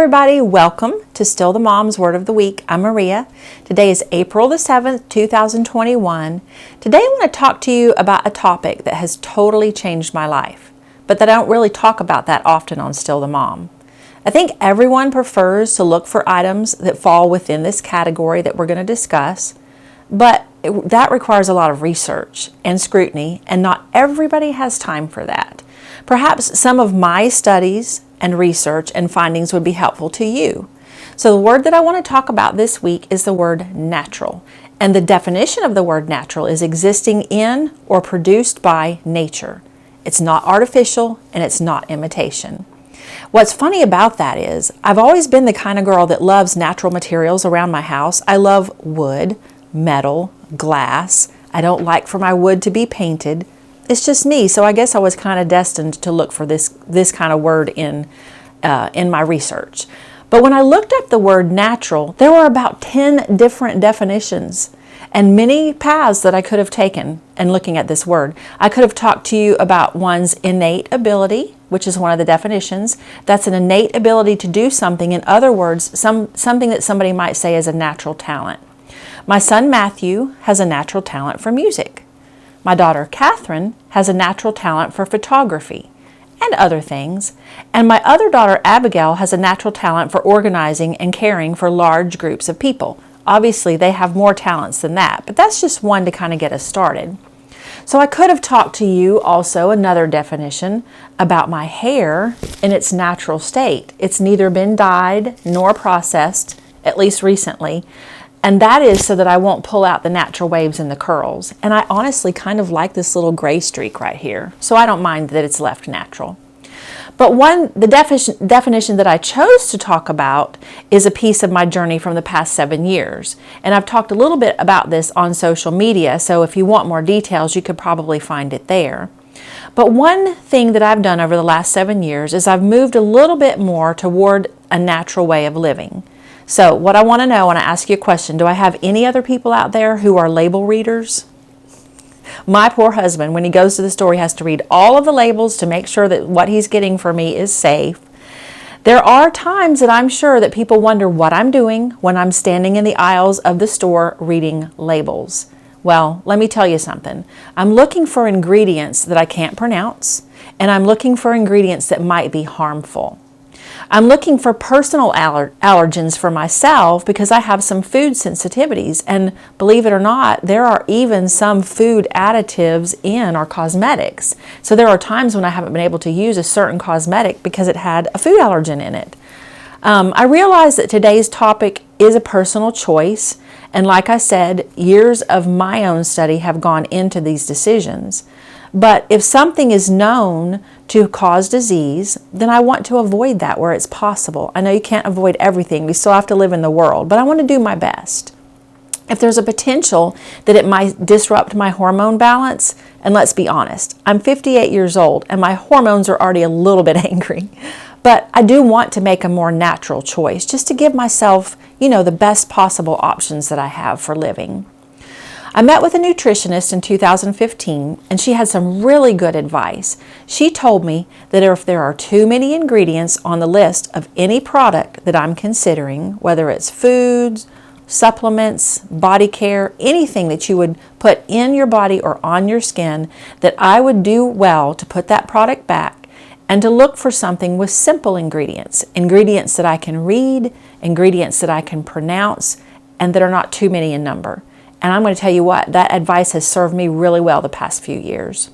everybody, welcome to Still the Mom's Word of the Week. I'm Maria. Today is April the 7th, 2021. Today I want to talk to you about a topic that has totally changed my life, but that I don't really talk about that often on Still the Mom. I think everyone prefers to look for items that fall within this category that we're going to discuss, but that requires a lot of research and scrutiny, and not everybody has time for that. Perhaps some of my studies and research and findings would be helpful to you. So the word that I want to talk about this week is the word natural. And the definition of the word natural is existing in or produced by nature. It's not artificial and it's not imitation. What's funny about that is I've always been the kind of girl that loves natural materials around my house. I love wood, metal, glass. I don't like for my wood to be painted. It's just me, so I guess I was kind of destined to look for this kind of word in my research. But when I looked up the word natural, there were about 10 different definitions and many paths that I could have taken in looking at this word. I could have talked to you about one's innate ability, which is one of the definitions. That's an innate ability to do something. In other words, something that somebody might say is a natural talent. My son Matthew has a natural talent for music. My daughter Katherine has a natural talent for photography and other things. And my other daughter Abigail has a natural talent for organizing and caring for large groups of people. Obviously, they have more talents than that, but that's just one to kind of get us started. So I could have talked to you also another definition about my hair in its natural state. It's neither been dyed nor processed, at least recently. And that is so that I won't pull out the natural waves in the curls. And I honestly kind of like this little gray streak right here. So I don't mind that it's left natural. But the definition that I chose to talk about is a piece of my journey from the past 7 years. And I've talked a little bit about this on social media. So if you want more details, you could probably find it there. But one thing that I've done over the last 7 years is I've moved a little bit more toward a natural way of living. So what I want to know, and I ask you a question, do I have any other people out there who are label readers? My poor husband, when he goes to the store, he has to read all of the labels to make sure that what he's getting for me is safe. There are times that I'm sure that people wonder what I'm doing when I'm standing in the aisles of the store reading labels. Well, let me tell you something. I'm looking for ingredients that I can't pronounce, and I'm looking for ingredients that might be harmful. I'm looking for personal allergens for myself because I have some food sensitivities, and believe it or not, there are even some food additives in our cosmetics. So there are times when I haven't been able to use a certain cosmetic because it had a food allergen in it. I realize that today's topic is a personal choice, and like I said, years of my own study have gone into these decisions. But if something is known to cause disease, then I want to avoid that where it's possible. I know you can't avoid everything. We still have to live in the world, but I want to do my best. If there's a potential that it might disrupt my hormone balance, and let's be honest, I'm 58 years old and my hormones are already a little bit angry, but I do want to make a more natural choice just to give myself, the best possible options that I have for living. I met with a nutritionist in 2015, and she had some really good advice. She told me that if there are too many ingredients on the list of any product that I'm considering, whether it's foods, supplements, body care, anything that you would put in your body or on your skin, that I would do well to put that product back and to look for something with simple ingredients, ingredients that I can read, ingredients that I can pronounce, and that are not too many in number. And I'm going to tell you what, that advice has served me really well the past few years.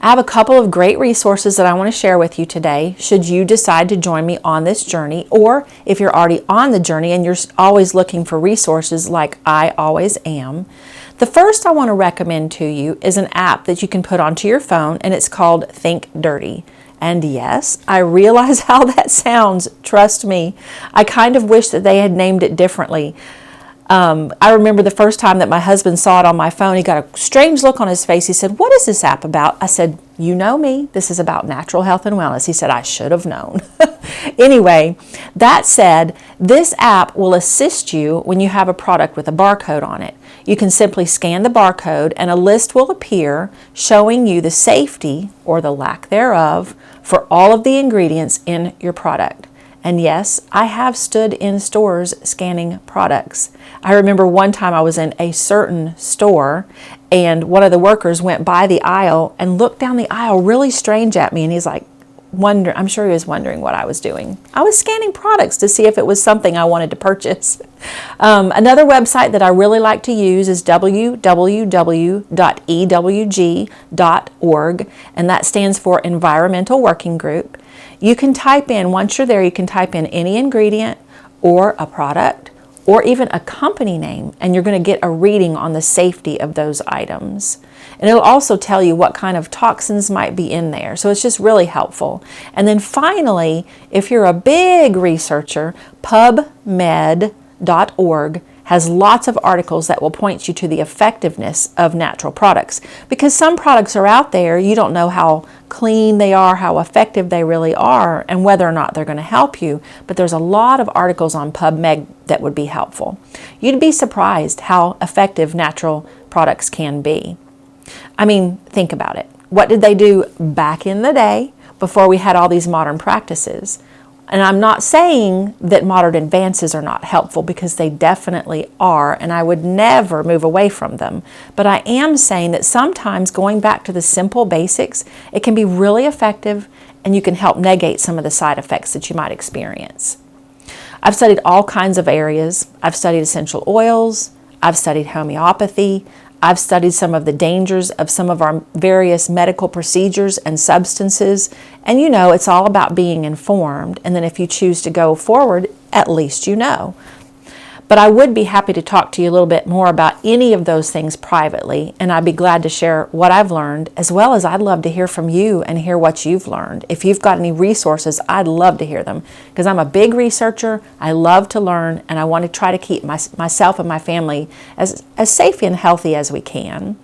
I have a couple of great resources that I want to share with you today, should you decide to join me on this journey, or if you're already on the journey and you're always looking for resources like I always am. The first I want to recommend to you is an app that you can put onto your phone, and it's called Think Dirty. And yes, I realize how that sounds, trust me. I kind of wish that they had named it differently. I remember the first time that my husband saw it on my phone, he got a strange look on his face. He said, "What is this app about?" I said, "You know me, this is about natural health and wellness." He said, "I should have known." Anyway, that said, this app will assist you when you have a product with a barcode on it. You can simply scan the barcode and a list will appear showing you the safety or the lack thereof for all of the ingredients in your product. And yes, I have stood in stores scanning products. I remember one time I was in a certain store and one of the workers went by the aisle and looked down the aisle really strange at me, and he's like, I'm sure he was wondering what I was doing. I was scanning products to see if it was something I wanted to purchase. Another website that I really like to use is www.ewg.org, and that stands for Environmental Working Group. You can type in, once you're there, you can type in any ingredient or a product or even a company name, and you're going to get a reading on the safety of those items. And it'll also tell you what kind of toxins might be in there. So it's just really helpful. And then finally, if you're a big researcher, PubMed.org has lots of articles that will point you to the effectiveness of natural products. Because some products are out there, you don't know how clean they are, how effective they really are, and whether or not they're going to help you. But there's a lot of articles on PubMed that would be helpful. You'd be surprised how effective natural products can be. I mean, think about it. What did they do back in the day before we had all these modern practices? And I'm not saying that modern advances are not helpful, because they definitely are, and I would never move away from them. But I am saying that sometimes going back to the simple basics, it can be really effective, and you can help negate some of the side effects that you might experience. I've studied all kinds of areas. I've studied essential oils. I've studied homeopathy. I've studied some of the dangers of some of our various medical procedures and substances. And you know, it's all about being informed. And then if you choose to go forward, at least you know. But I would be happy to talk to you a little bit more about any of those things privately. And I'd be glad to share what I've learned, as well as I'd love to hear from you and hear what you've learned. If you've got any resources, I'd love to hear them, because I'm a big researcher. I love to learn, and I want to try to keep myself and my family as safe and healthy as we can.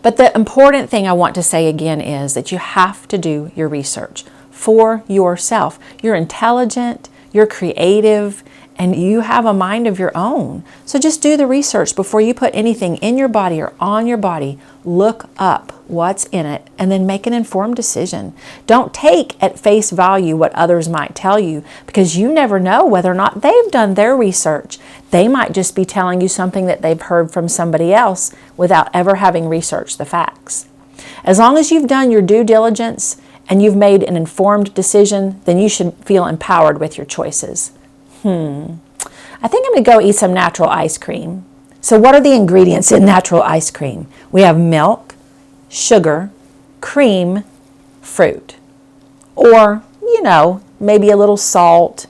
But the important thing I want to say again is that you have to do your research for yourself. You're intelligent, you're creative, and you have a mind of your own. So just do the research before you put anything in your body or on your body. Look up what's in it and then make an informed decision. Don't take at face value what others might tell you, because you never know whether or not they've done their research. They might just be telling you something that they've heard from somebody else without ever having researched the facts. As long as you've done your due diligence and you've made an informed decision, then you should feel empowered with your choices. I think I'm going to go eat some natural ice cream. So what are the ingredients in natural ice cream? We have milk, sugar, cream, fruit, or, you know, maybe a little salt.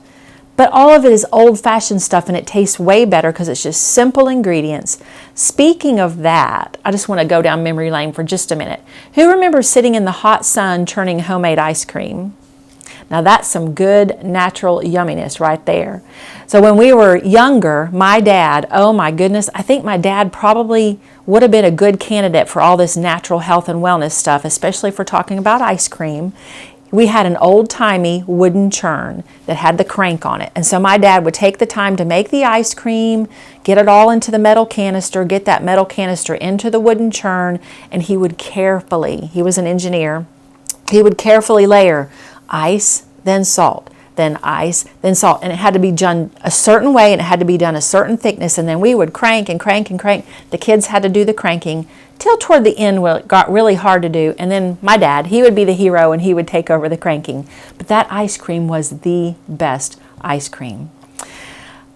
But all of it is old-fashioned stuff, and it tastes way better because it's just simple ingredients. Speaking of that, I just want to go down memory lane for just a minute. Who remembers sitting in the hot sun churning homemade ice cream? Now that's some good natural yumminess right there. So when we were younger, my dad, oh my goodness, I think my dad probably would have been a good candidate for all this natural health and wellness stuff, especially if we're talking about ice cream. We had an old-timey wooden churn that had the crank on it. And so my dad would take the time to make the ice cream, get it all into the metal canister, get that metal canister into the wooden churn, and he would carefully, he was an engineer, he would carefully layer ice, then salt, then ice, then salt. And it had to be done a certain way, and it had to be done a certain thickness. And then we would crank and crank and crank. The kids had to do the cranking till toward the end where it got really hard to do. And then my dad, he would be the hero, and he would take over the cranking. But that ice cream was the best ice cream.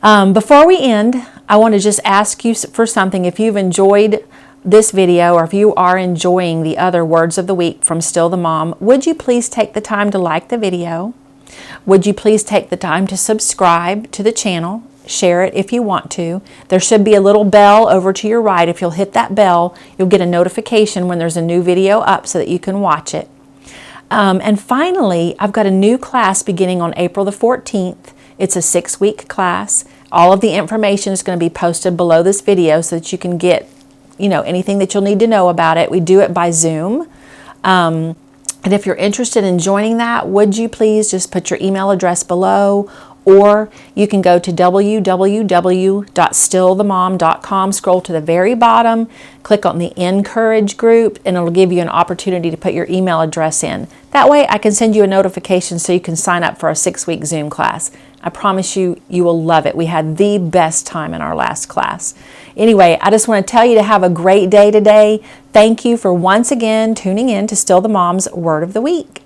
Before we end, I want to just ask you for something. If you've enjoyed this video, or if you are enjoying the other words of the week from Still the Mom, would you please take the time to like the video? Would you please take the time to subscribe to the channel? Share it if you want to. There should be a little bell over to your right. If you'll hit that bell, you'll get a notification when there's a new video up so that you can watch it. And finally, I've got a new class beginning on April the 14th. It's a 6-week class. All of the information is going to be posted below this video so that you can get anything that you'll need to know about it. We do it by Zoom. And if you're interested in joining that, would you please just put your email address below, or you can go to www.stillthemom.com, scroll to the very bottom, click on the Encourage group, and it'll give you an opportunity to put your email address in. That way I can send you a notification so you can sign up for a 6-week Zoom class. I promise you, you will love it. We had the best time in our last class. Anyway, I just want to tell you to have a great day today. Thank you for once again tuning in to Still the Mom's Word of the Week.